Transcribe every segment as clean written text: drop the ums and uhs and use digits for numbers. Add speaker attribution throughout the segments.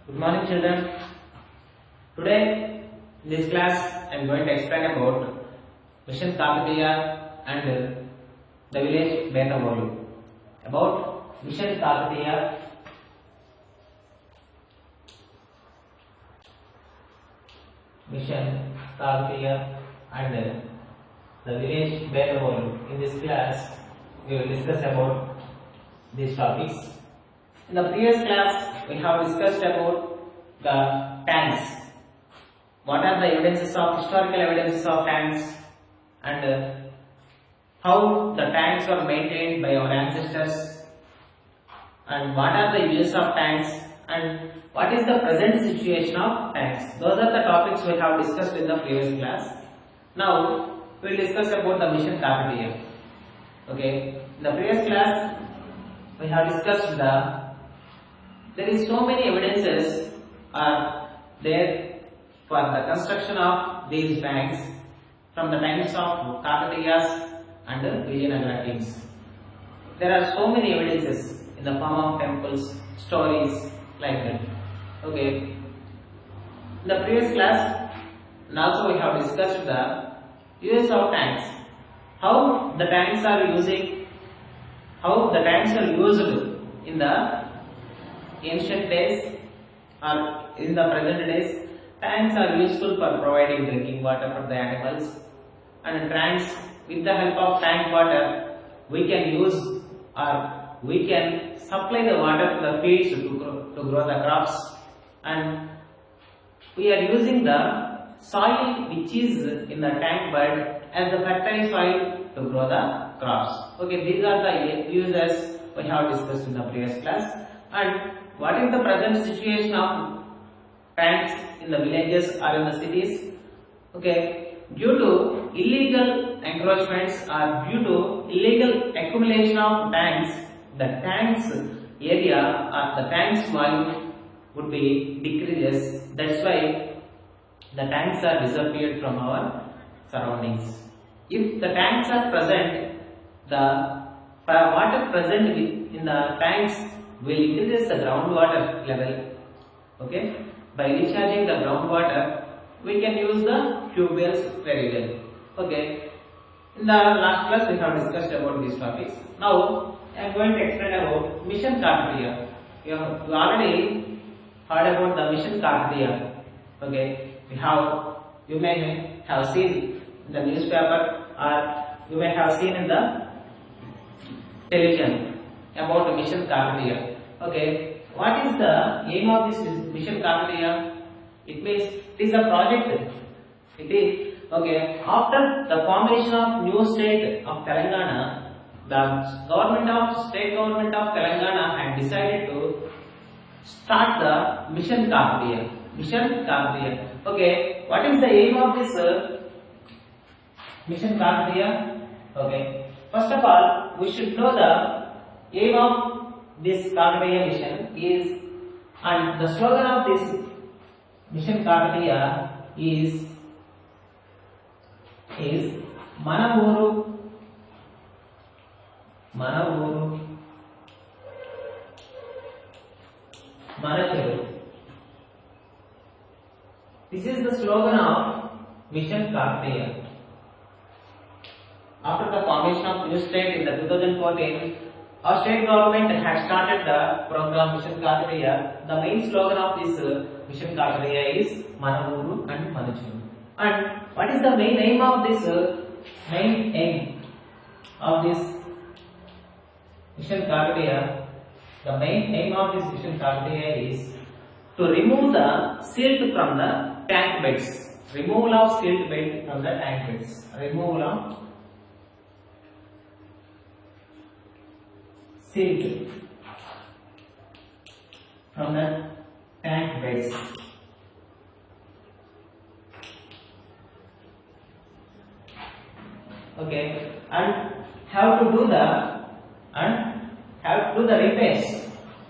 Speaker 1: Good morning, children. Today in this class I am going to explain about Mission Kakatiya and the village Betavolu. About Mission Kakatiya, and the village Betavolu. In this class we will discuss about these topics. In the previous class, we have discussed about the tanks. What are the historical evidences of tanks, and how the tanks were maintained by our ancestors, and what are the uses of tanks, and what is the present situation of tanks. Those are the topics we have discussed in the previous class. Now, we will discuss about the Mission Kakatiya. Okay, in the previous class, we have discussed there is so many evidences are there for the construction of these banks from the times of Kakatiyas and Vijayanagara kings. There are so many evidences in the form of temples, stories like that. Okay. In the previous class, and also we have discussed the use of tanks. How the tanks are used in the ancient days or in the present days. Tanks are useful for providing drinking water for the animals, and tanks, with the help of tank water, we can use or we can supply the water to the fields to grow the crops, and we are using the soil which is in the tank bed as the fertile soil to grow the crops. Okay, these are the uses we have discussed in the previous class. And what is the present situation of tanks in the villages or in the cities? Okay, due to illegal encroachments or due to illegal accumulation of tanks, the tanks area or the tanks volume would be decreases. That's why the tanks are disappeared from our surroundings. If the tanks are present, the water present in the tanks will increase the groundwater level. Okay, by recharging the groundwater, we can use the tube wells very well. Okay, in the last class we have discussed about these topics. Now I am going to explain about Mission Kakatiya. You already heard about the Mission Kakatiya. Okay, you may have seen in the newspaper or you may have seen in the television about the Mission Kakatiya. Okay, what is the aim of this Mission Kakatiya? It means it is a project. It is okay. After the formation of new state of Telangana, the state government of Telangana had decided to start the Mission Kakatiya. Mission Kakatiya. Okay, what is the aim of this Mission Kakatiya? Okay, first of all, we should know the aim of this Kakatiya mission is, and the slogan of this Mission Kakatiya is Mana Uru Mana Cheru. This is the slogan of Mission Kakatiya. After the formation of new state in the 2014, our state government had started the program Mission Kakatiya. The main slogan of this Mission Kakatiya is Mana Uru and Mana Cheru. And what is the main aim of this Mission Kakatiya? The main aim of this Mission Kakatiya is to remove the silt from the tank beds. Removal of silt bed from the tank beds. Removal of silt from the tank beds. Okay, and have to do the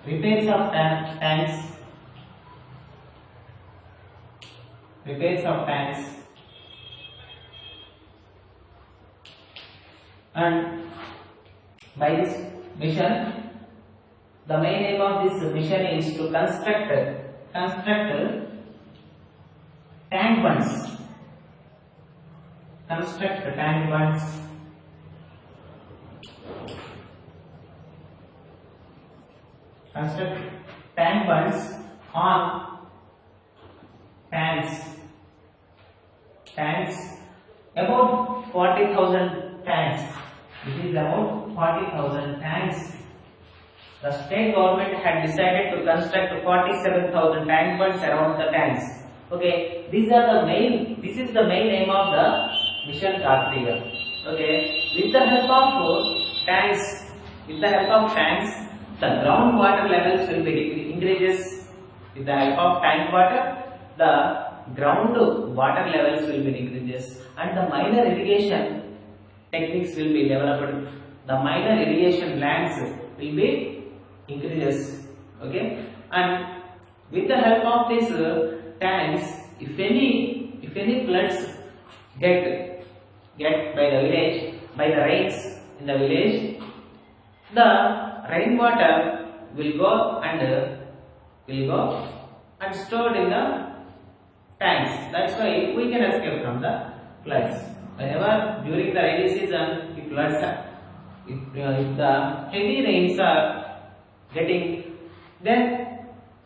Speaker 1: repairs of tanks. And by this mission, the main aim of this mission is to construct construct tank bunds. Construct tank bunds. Construct tank bunds on tanks about 40,000 tanks. It is about 40,000 tanks. The state government had decided to construct 47,000 tank bunds around the tanks. Okay, this is the main aim of the mission Kartiya. Okay, with the help of tanks, the groundwater levels will be increases. With the help of tank water, the ground water levels will be increases, and the minor irrigation techniques will be developed. The minor irrigation lands will be increases. Okay, and with the help of these tanks, if any floods get by the village, by the rains in the village, the rainwater will go and stored in the tanks. That's why we can escape from the floods. Whenever during the rainy season, if the heavy rains are getting, then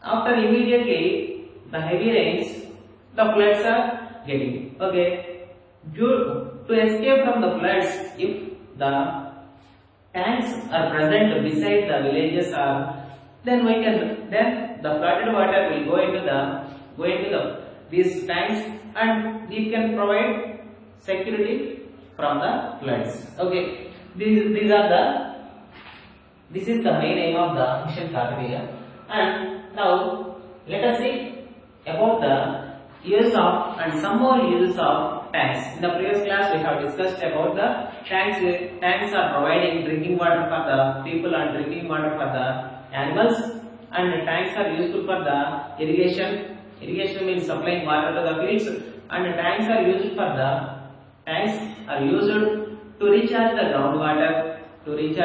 Speaker 1: after immediately the heavy rains, the floods are getting. Okay, to escape from the floods, if the tanks are present beside the villages, then the flooded water will go into these tanks, and it can provide security from the floods. Okay, this is the main aim of the mission Kartiya. And now let us see about the use of and some more uses of tanks. In the previous class we have discussed about the tanks. Tanks are providing drinking water for the people and drinking water for the animals, and the tanks are useful for the irrigation. Irrigation means supplying water to the fields, and the tanks are used to recharge the groundwater. With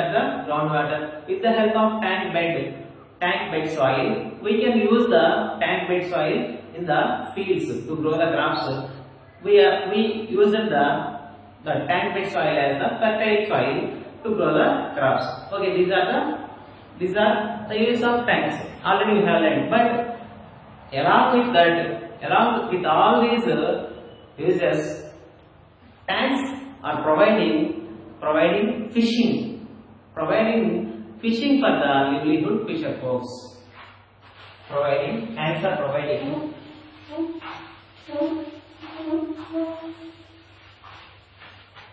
Speaker 1: the help of tank bed soil, we can use the tank bed soil in the fields to grow the crops. We use the tank bed soil as the fertile soil to grow the crops. Okay, these are the use of tanks. Already we have learned, but along with all these uses, tanks are providing fishing for the livelihood fisher folks. Tanks are providing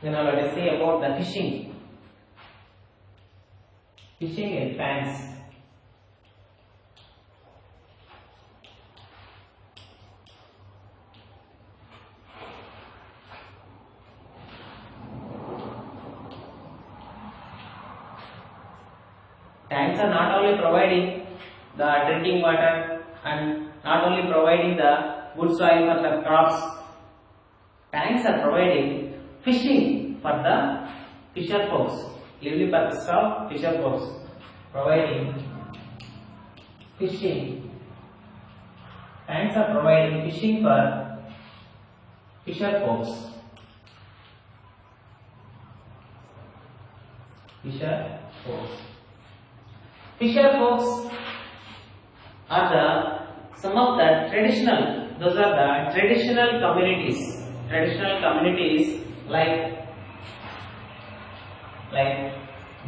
Speaker 1: Now let us see about the fishing. Fishing in tanks. Tanks are not only providing the drinking water and not only providing the good soil for the crops. Tanks are providing fishing for the fisher folks. Lively purpose of fisher folks. Providing fishing. Tanks are providing fishing for fisher folks. Fisher folks are some of the traditional. Those are the traditional communities. Traditional communities like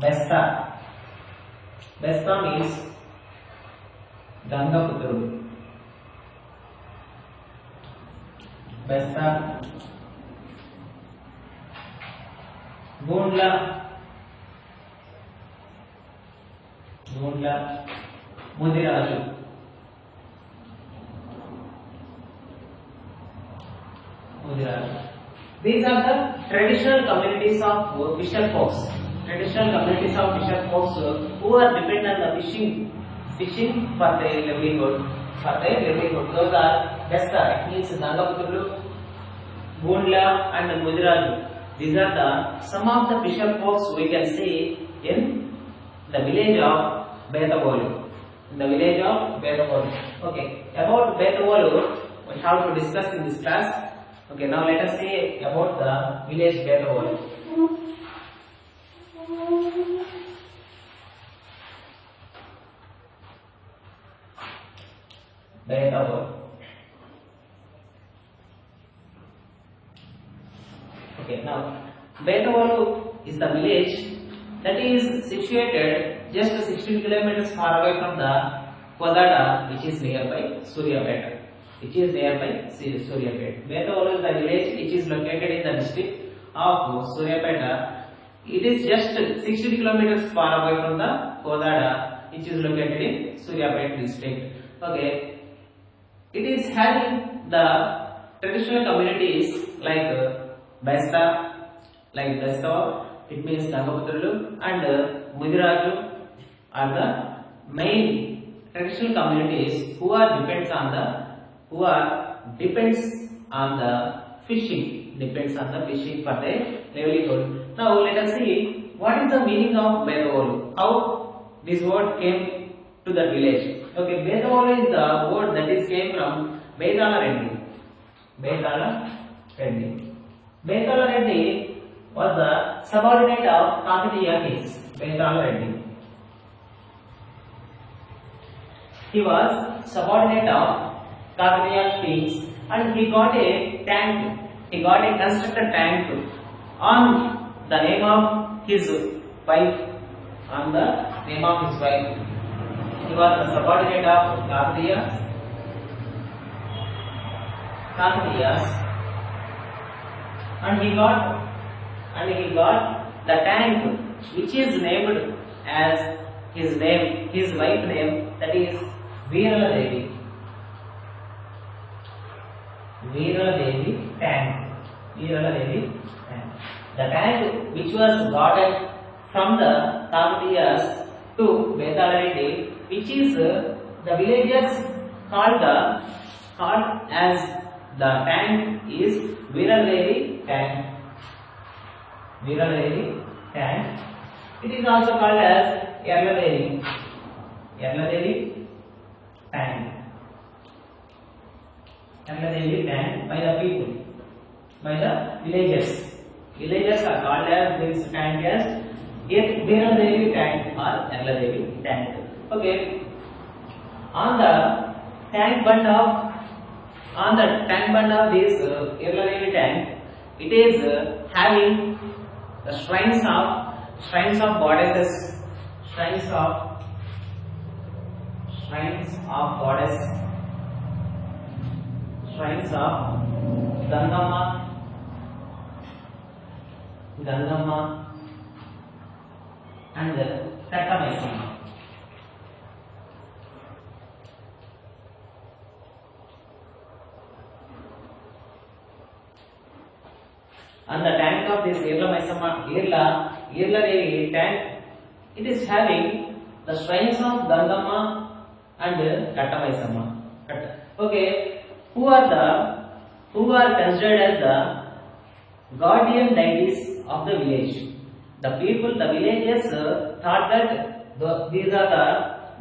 Speaker 1: Besta. Besta means Gangaputru. Besta. Gundla. Mudiraju. These are the traditional communities of fisher folks. Traditional communities of fisher folks who are dependent on the fishing for their livelihood. Those are Besta, it means Nangaputulu, Gundla and Mudiraju. These are the some of the fisher folks we can see in the village of Betabolu. in the village of Betavolu. Okay, about Betavolu we have to discuss in this class. Okay, now let us see about the village Betavolu. Betavolu. Okay, now Betavolu is the village that is situated just 16 kilometers far away from the Kodada, which is nearby Suryapeta. Which is nearby Suryapeta. Betavolu is the village which is located in the district of Suryapeta. It is just 16 kilometers far away from the Kodada, which is located in Suryapeta district. Okay, it is having the traditional communities like Besta, it means Nagaputulu, and Mudiraju are the main traditional communities who depends on the fishing for their livelihood. Now let us see what is the meaning of Betavolu, how this word came to the village. Okay, Betavolu is the word that is came from Betala Reddy. Betala Reddy was the subordinate of Kakatiya kings. Betala Reddy. He was subordinate of Kakatiya kings, and he got a tank. He got a constructed tank on the name of his wife. He was the subordinate of Kakatiyas, and he got the tank which is named as his wife name, that is Veerala Devi tank. The tank which was gotten from the Kakatiyas to Betala Reddy, which is the villagers called as the tank is Veerala Devi tank. It is also called as Yerla Devi tank. Yerla Devi tank by the people, by the villagers. Villagers are called as this tank as Veerala Devi tank or Yerla Devi tank. Okay. On the tank bund of this Yerla Devi tank, it is having the shrines of goddesses, shrines of Gangama and Kattamaisama. On the tank of this Yerla Devi tank, it is having the shrines of Gangama and Kattamaisama. Okay, who are considered as the guardian deities of the village. The villagers thought that these are the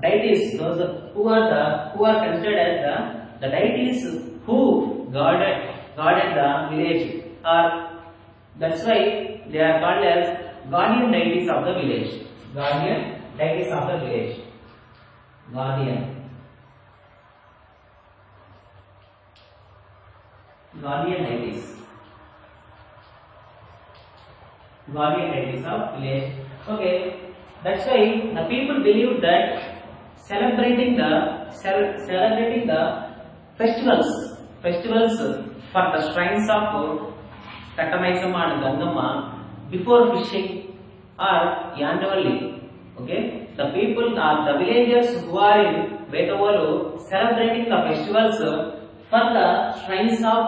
Speaker 1: deities, those who are considered as the deities who guarded the village, or that's why they are called as guardian deities of the village. Guardian deities of the village. Guardian deities. Guardian deities of village. Okay, that's why the people believe that celebrating the festivals for the shrines of Kattamaisama and Gangama before fishing are annually. Okay, the people are the villagers who are in Betavolu celebrating the festivals for the shrines of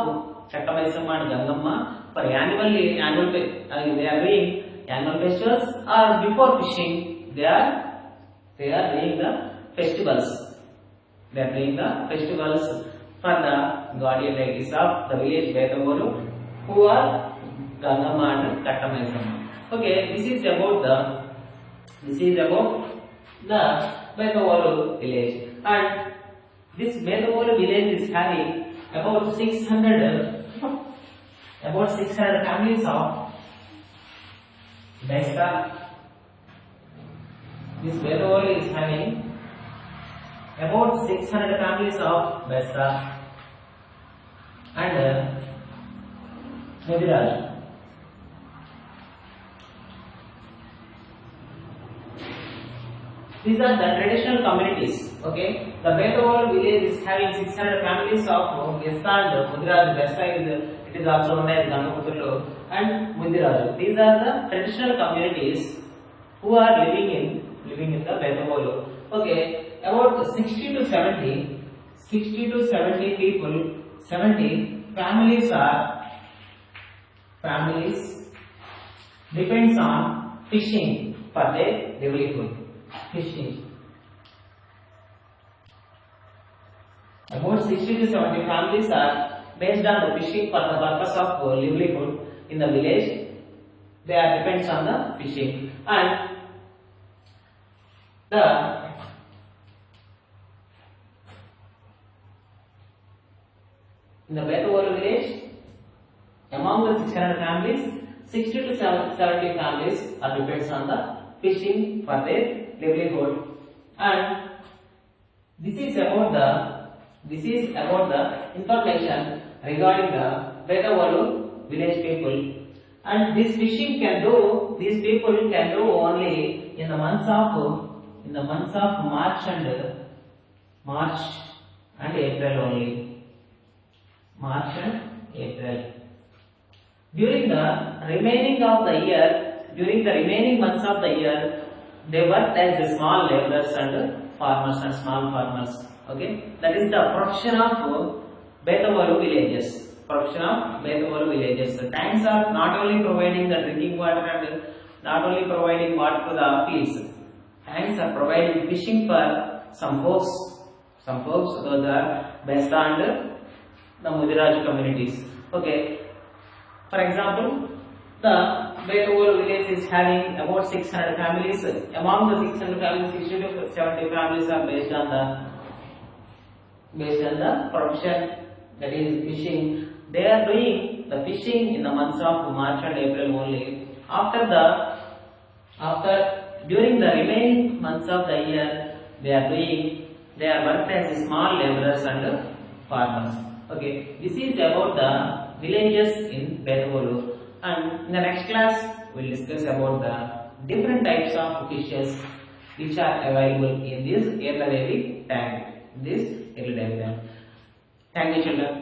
Speaker 1: Kattamaisama and Gangama for annually. They are doing annual festivals, or before fishing they are doing the festivals. They are doing the festivals for the guardian deities of the village Betavolu, who are Gangama and Kattamaisama. Okay, this is about the Bethavolu village. And this Bethavolu village is having about 600 families of Besta. This Bethavolu is having about 600 families of Besta and Mudiraj. These are the traditional communities. Okay, the Bethavolu village is having 600 families of Besta and Mudiraj. Besta it is also known as Gangaputulu and Mudiraj. These are the traditional communities who are living in the Bethavolu. Okay, about 60 to 70 people, 70 families depends on fishing for their livelihood. Fishing. About 60 to 70 families are based on the fishing for the purpose of livelihood in the village. They are depends on the fishing. And in the Bethavolu village, among the 600 families, 60 to 70 families are depends on the fishing for their livelihood. And this is about the information regarding the Bethavolu village people. And this fishing these people can do only in the months of March and April only. March and April. During the remaining months of the year, they worked as small laborers and farmers and small farmers. Okay, that is the production of Bethavolu villages. The tanks are not only providing the drinking water and not only providing water to the fields. Tanks are providing fishing for some folks. Those are Besta and the Mudiraj communities. Okay. For example, the Bethavolu village is having about 600 families. Among the 600 families, 60 to 70 families are based on the production, that is fishing. They are doing the fishing in the months of March and April only. During the remaining months of the year, they are worked as small laborers and farmers. Okay, this is about the villages in Bethavolu. And in the next class, we will discuss about the different types of fishes which are available in this Erladevi tank. Thank you, children.